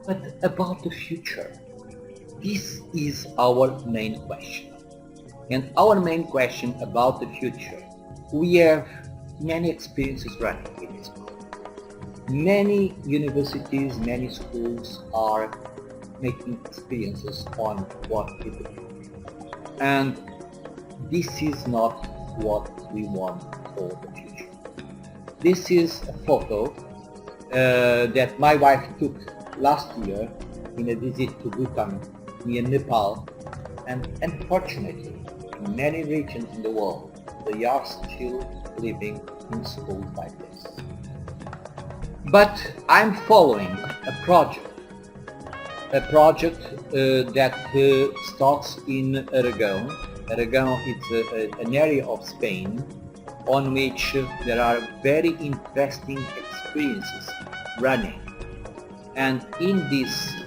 But about the future, this is our main question. And our main question about the future, we have many experiences running in this world. Many universities, many schools are making experiences on what is the future. And this is not what we want for the future. This is a photo that my wife took last year in a visit to Bhutan near Nepal, and unfortunately in many regions in the world they are still living in schools like this. But I'm following a project that starts in Aragon. Aragon is an area of Spain on which there are very interesting experiences running. And in this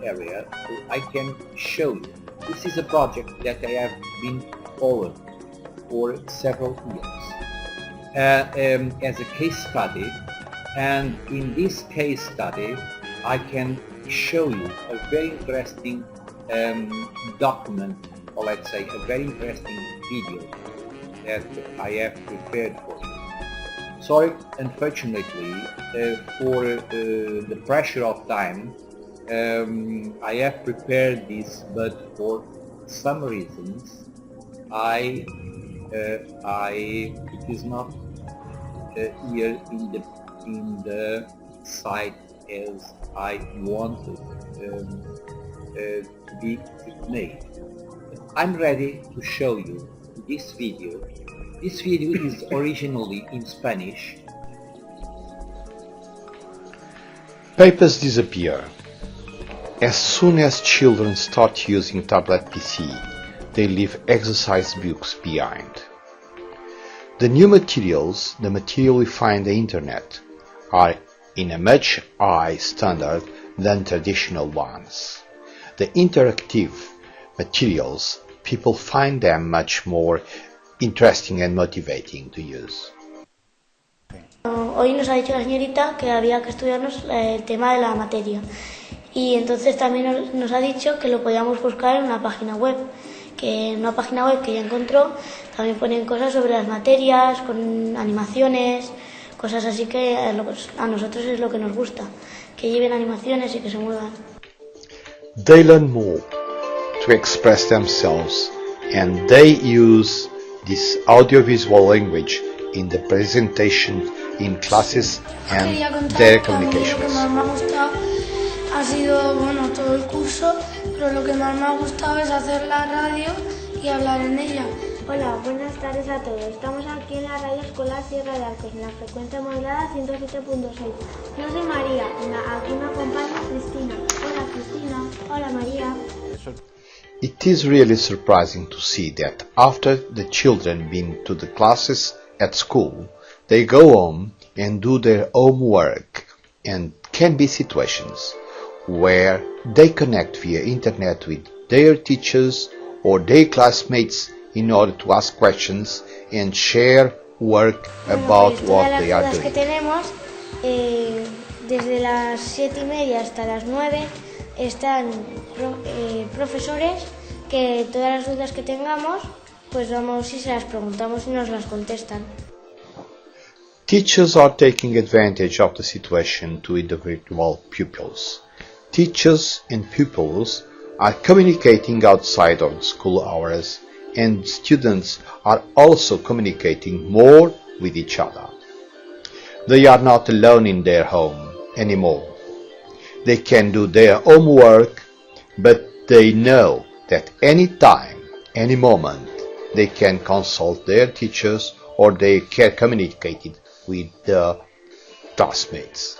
area, I can show you. This is a project that I have been following for several years as a case study. And in this case study, I can show you a very interesting document, or let's say a very interesting video that I have prepared for you. Sorry, unfortunately, for the pressure of time, I have prepared this, but for some reasons, it is not here in the site as I wanted to be made. I'm ready to show you this video. This video is originally in Spanish. Papers disappear. As soon as children start using tablet PC, they leave exercise books behind. The new materials, the material we find on the internet, are in a much higher standard than traditional ones. The interactive materials, people find them much more interesting and motivating to use. Hoy nos ha dicho la señorita que había que estudiarnos el tema de la materia y entonces también nos ha dicho que lo podíamos buscar en una página web, que en una página web que ella encontró también ponen cosas sobre las materias, con animaciones, cosas así que a nosotros es lo que nos gusta, que lleven animaciones y que se muevan. They learn more to express themselves and they use this audiovisual language in the presentation in classes and their communications. Lo que más me ha gustado ha sido, bueno, todo el curso, pero lo que más me ha gustado es hacer la radio y hablar en ella. Hola, buenas tardes a todos. Estamos aquí en la radio escolar Sierra de Arcos, en la frecuencia modulada 107.6. Yo soy María, aquí me acompaña Cristina. Hola Cristina. Hola María. It is really surprising to see that after the children been to the classes at school, they go home and do their homework, and can be situations where they connect via internet with their teachers or their classmates in order to ask questions and share work about what they are doing. Que tenemos, desde las 7:30 hasta las 9 están profesores que todas las dudas que tengamos pues vamos y se las preguntamos y nos las contestan. Teachers are taking advantage of the situation to individual pupils. Teachers and pupils are communicating outside of school hours, and students are also communicating more with each other. They are not alone in their home anymore. They can do their homework, but they know that any time, any moment, they can consult their teachers or they can communicate with the classmates.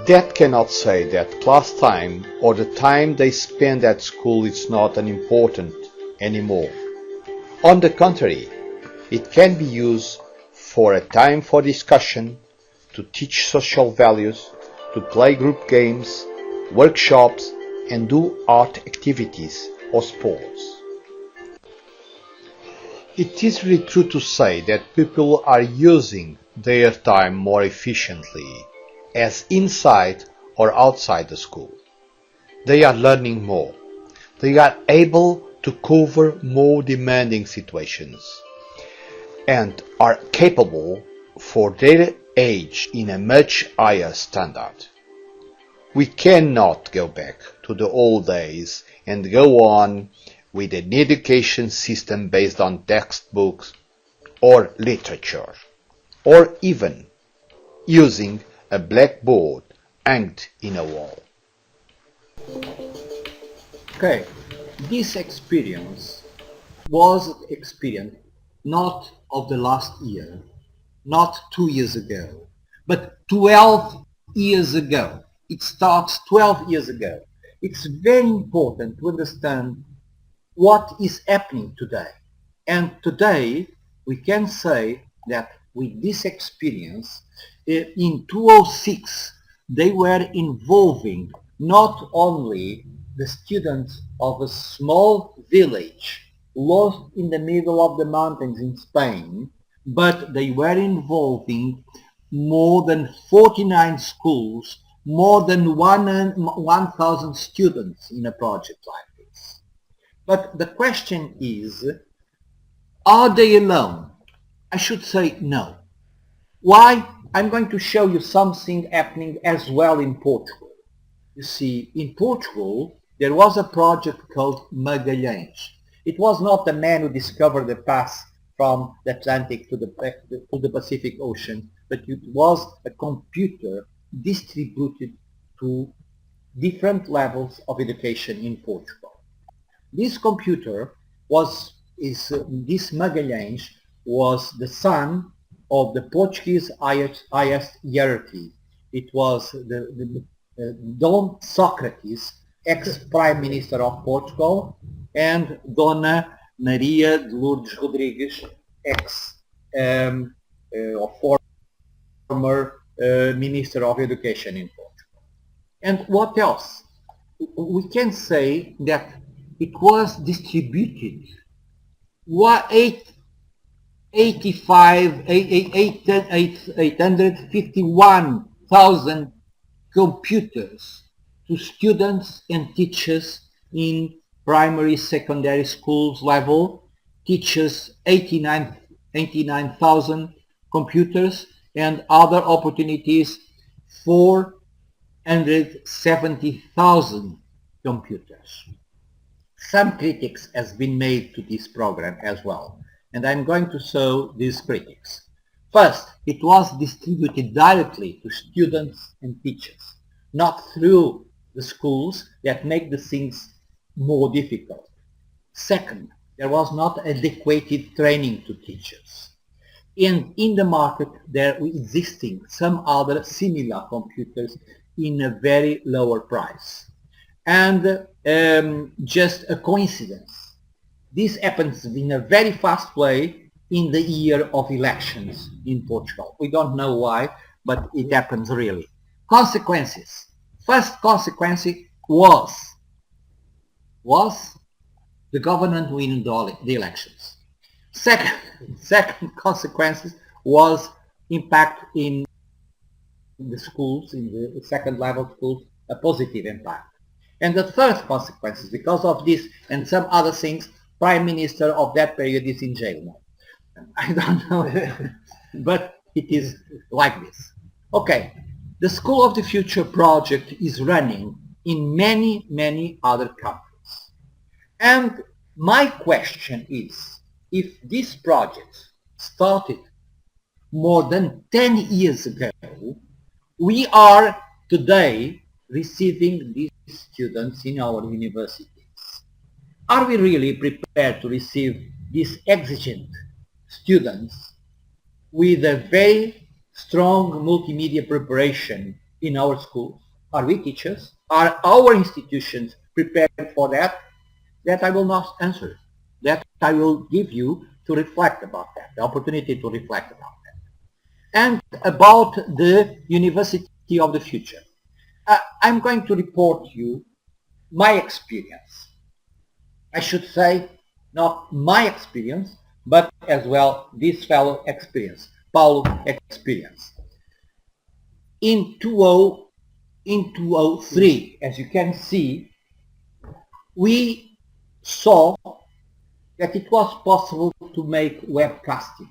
That cannot say that class time or the time they spend at school is not unimportant anymore. On the contrary, it can be used for a time for discussion, to teach social values, to play group games, workshops, and do art activities or sports. It is really true to say that people are using their time more efficiently as inside or outside the school. They are learning more. They are able to cover more demanding situations and are capable for their age in a much higher standard. We cannot go back to the old days and go on with an education system based on textbooks or literature, or even using a blackboard hanged in a wall. Okay, this experience was experience not of the last year, not 2 years ago, but 12 years ago. It starts 12 years ago. It's very important to understand what is happening today. And today we can say that with this experience, in 2006, they were involving not only the students of a small village lost in the middle of the mountains in Spain, but they were involving more than 49 schools, more than 1,000 students in a project like this. But the question is, are they alone? I should say no. Why? I'm going to show you something happening as well in Portugal. You see, in Portugal, there was a project called Magalhães. It was not the man who discovered the path from the Atlantic to the Pacific Ocean, but it was a computer distributed to different levels of education in Portugal. This computer this Magalhães was the son of the Portuguese highest hierarchy. It was Dom Sócrates, ex-Prime Minister of Portugal, and Dona Maria de Lourdes Rodrigues, former Minister of Education in Portugal. And what else? We can say that it was distributed 851,000 computers to students and teachers in primary, secondary schools level, teachers 89,000 computers, and other opportunities 470,000 computers. Some critics has been made to this program as well, and I'm going to show these critics. First, it was distributed directly to students and teachers, not through the schools that make the things more difficult. Second, there was not adequate training to teachers. And in the market there were existing some other similar computers in a very lower price. And just a coincidence. This happens in a very fast way in the year of elections in Portugal. We don't know why, but it happens really. Consequences. First consequence was the government winning the elections. Second consequences was impact in the schools, in the second level schools, a positive impact. And the third consequences, because of this and some other things, Prime Minister of that period is in jail now. I don't know, but it is like this. Okay, the School of the Future project is running in many, many other countries. And my question is, if this project started more than 10 years ago, we are today receiving these students in our universities. Are we really prepared to receive these exigent students with a very strong multimedia preparation in our schools? Are we teachers? Are our institutions prepared for that? That I will not answer. That I will give you to reflect about that, the opportunity to reflect about that. And about the University of the Future. I'm going to report you my experience. I should say not my experience, but as well this fellow experience, Paulo experience. in 2003, as you can see, we saw that it was possible to make webcastings.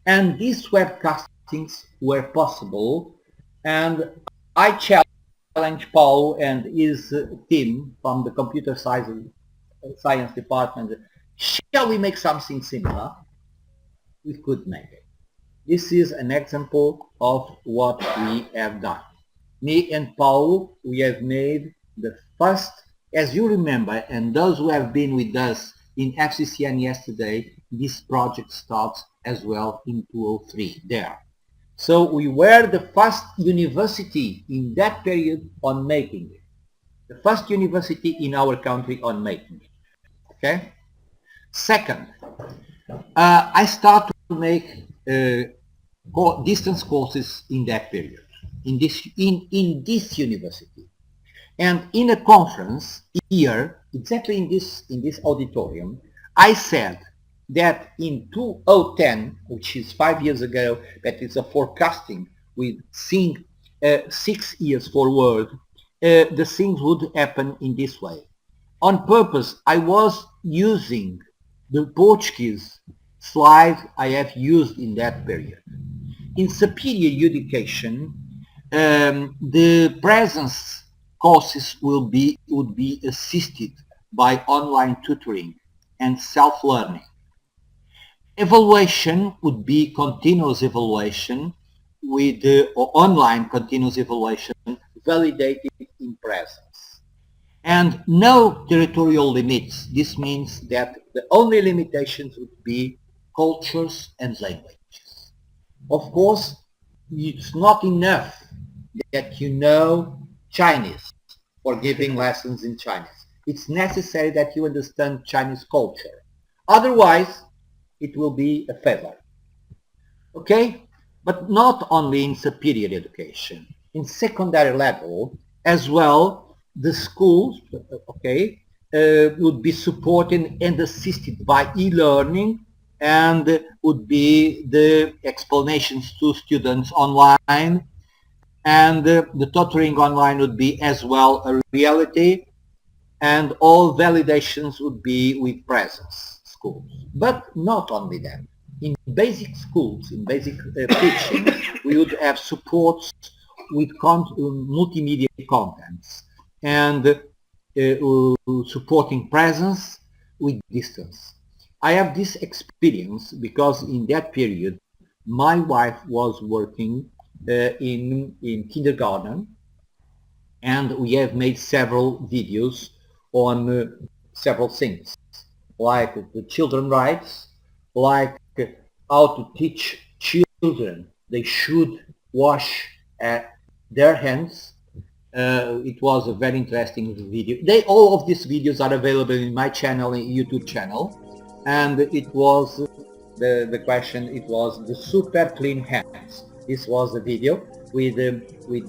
And these webcastings were possible, and I challenged Paulo and his team from the computer science department, shall we make something similar? We could make it. This is an example of what we have done. Me and Paulo, we have made the first, as you remember, and those who have been with us in FCCN yesterday, this project starts as well in 2003 there. So we were the first university in that period on making it. The first university in our country on making it. Okay? Second, I started to make distance courses in that period, in this university. And in a conference here, exactly in this auditorium, I said that in 2010, which is 5 years ago, that is a forecasting with seeing 6 years forward, the things would happen in this way. On purpose, I was using the Portuguese slide I have used in that period. In superior education, the presence courses would be assisted by online tutoring and self-learning. Evaluation would be continuous evaluation with online continuous evaluation validated in presence. And no territorial limits. This means that the only limitations would be cultures and languages. Of course, it's not enough that you know Chinese for giving lessons in Chinese. It's necessary that you understand Chinese culture. Otherwise, it will be a failure. Okay? But not only in superior education. In secondary level, as well, the schools, okay, would be supported and assisted by e-learning, and would be the explanations to students online, and the tutoring online would be as well a reality, and all validations would be with presence schools. But not only that. In basic schools, in basic teaching, we would have supports with multimedia contents and supporting presence with distance. I have this experience because in that period my wife was working in kindergarten, and we have made several videos on several things, like the children's rights, like how to teach children they should wash their hands. It was a very interesting video. All of these videos are available in my channel, YouTube channel, and it was the question. It was the super clean hands. This was a video with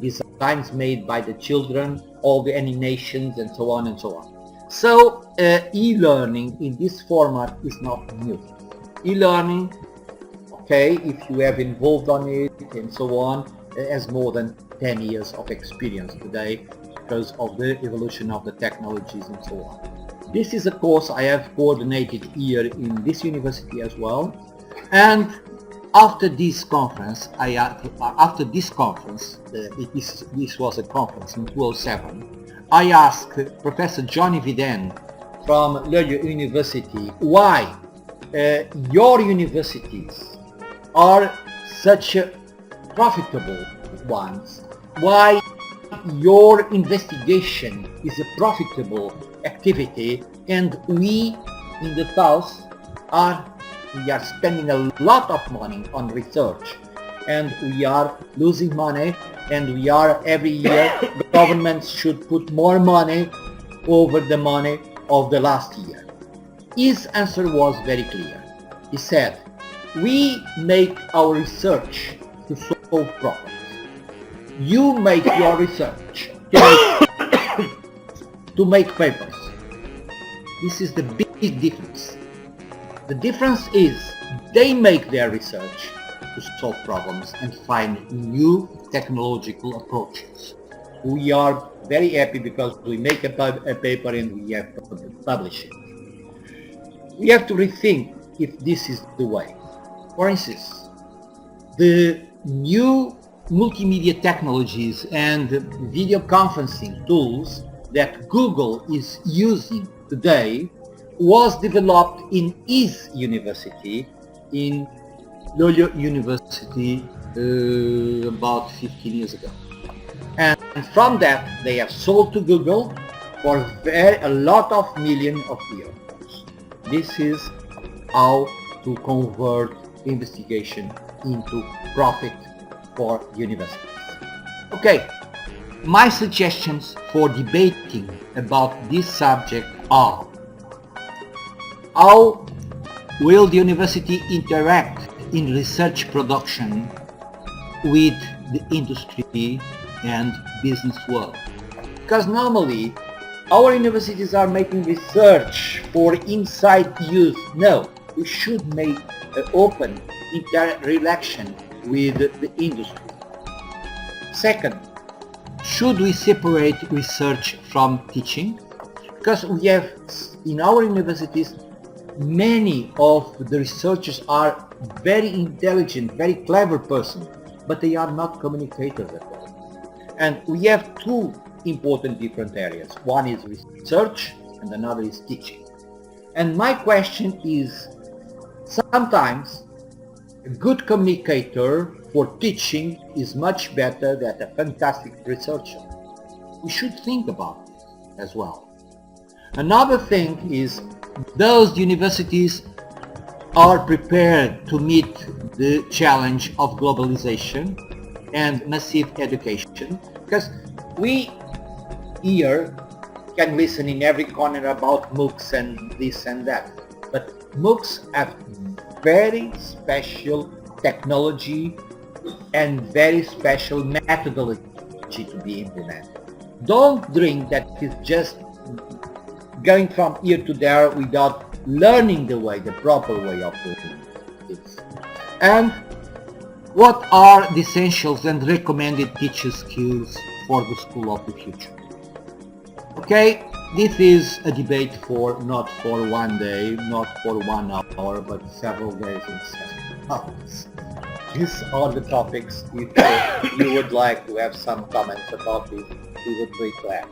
designs made by the children, all the animations, and so on and so on. So e-learning in this format is not new. E-learning, okay, if you have involved on it and so on, has more than 10 years of experience today because of the evolution of the technologies and so on. This is a course I have coordinated here in this university as well. And after this conference, this was a conference in 2007, I asked Professor Johnny Viden from Loyola University why your universities are such profitable ones, why your investigation is a profitable activity, and we in the South we are spending a lot of money on research, and we are losing money, and we are every year governments should put more money over the money of the last year. His answer was very clear. He said, we make our research to solve problems. You make your research to make papers. This is the big difference. The difference is they make their research to solve problems and find new technological approaches. We are very happy because we make a paper and we have to publish it. We have to rethink if this is the way. For instance, the new multimedia technologies and video conferencing tools that Google is using today was developed in his university, in Loyola University, about 15 years ago. And from that they have sold to Google for a lot of millions of euros. This is how to convert investigation into profit for universities. Okay, my suggestions for debating about this subject are: how will the university interact in research production with the industry and business world? Because normally our universities are making research for inside use. No, we should make an open interaction with the industry. Second, should we separate research from teaching? Because we have in our universities many of the researchers are very intelligent, very clever persons, but they are not communicators at all. And we have two important different areas. One is research and another is teaching. And my question is, sometimes a good communicator for teaching is much better than a fantastic researcher. We should think about this as well. Another thing is, those universities are prepared to meet the challenge of globalization and massive education, because we here can listen in every corner about MOOCs and this and that, but MOOCs have very special technology and very special methodology to be implemented. Don't think that it's just going from here to there without learning the proper way of doing it. And what are the essentials and recommended teacher skills for the school of the future? Okay, this is a debate not for one day, not for 1 hour, but several days and several hours. These are the topics. If you would like to have some comments about this, we would be glad.